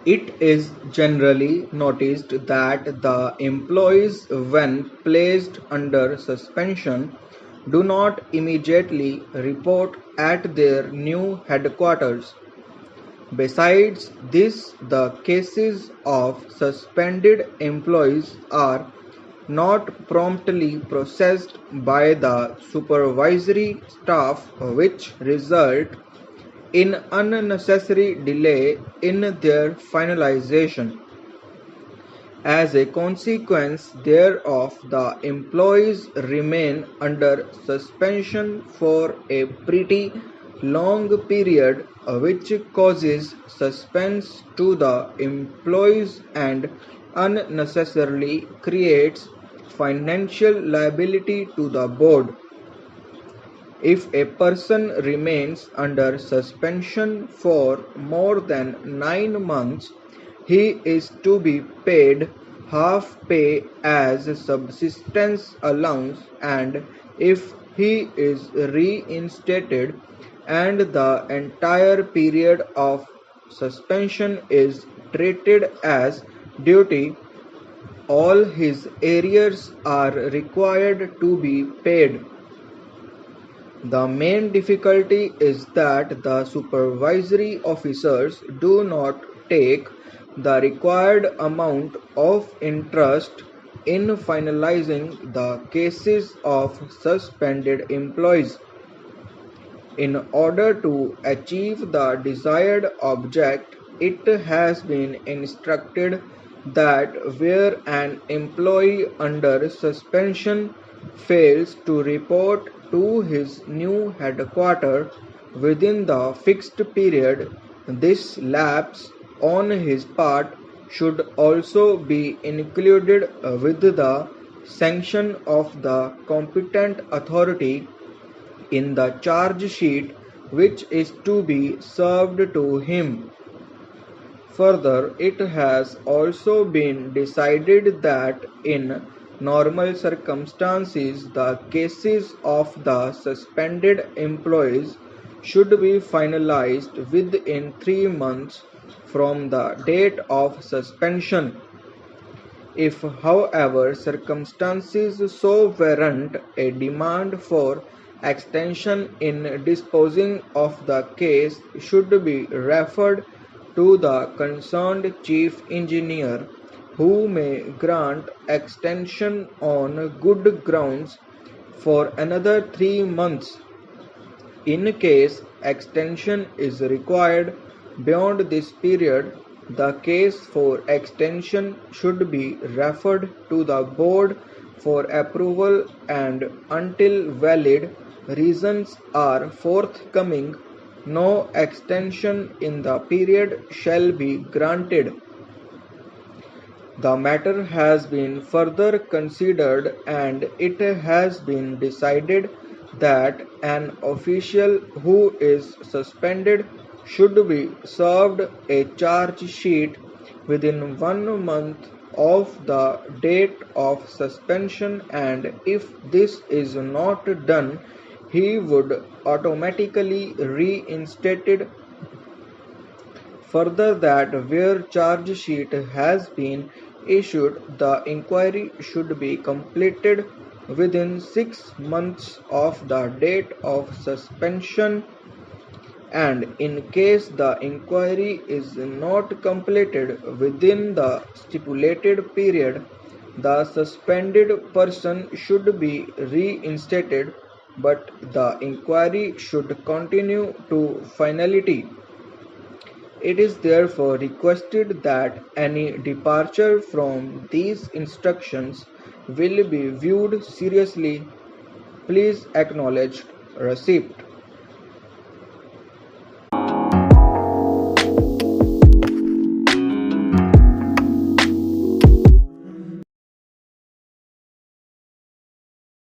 It is generally noticed that the employees, when placed under suspension, do not immediately report at their new headquarters. Besides this, the cases of suspended employees are not promptly processed by the supervisory staff, which result in unnecessary delay in their finalization. As a consequence thereof, the employees remain under suspension for a pretty long period, which causes suspense to the employees and unnecessarily creates financial liability to the board. If a person remains under suspension for more than 9 months, he is to be paid half pay as subsistence allowance, and if he is reinstated and the entire period of suspension is treated as duty, all his arrears are required to be paid. The main difficulty is that the supervisory officers do not take the required amount of interest in finalizing the cases of suspended employees. In order to achieve the desired object, it has been instructed that where an employee under suspension fails to report to his new headquarters within the fixed period, this lapse on his part should also be included with the sanction of the competent authority in the charge sheet which is to be served to him. Further, it has also been decided that in normal circumstances the cases of the suspended employees should be finalized within 3 months from the date of suspension. If, however, circumstances so warrant, a demand for extension in disposing of the case should be referred to the concerned chief engineer, who may grant extension on good grounds for another 3 months. In case extension is required beyond this period, the case for extension should be referred to the board for approval, and until valid reasons are forthcoming, no extension in the period shall be granted. The matter has been further considered and it has been decided that an official who is suspended should be served a charge sheet within 1 month of the date of suspension, and if this is not done, he would automatically reinstated. Further, that where charge sheet has been issued, the inquiry should be completed within 6 months of the date of suspension, and in case the inquiry is not completed within the stipulated period, the suspended person should be reinstated, but the inquiry should continue to finality. It is therefore requested that any departure from these instructions will be viewed seriously. Please acknowledge receipt.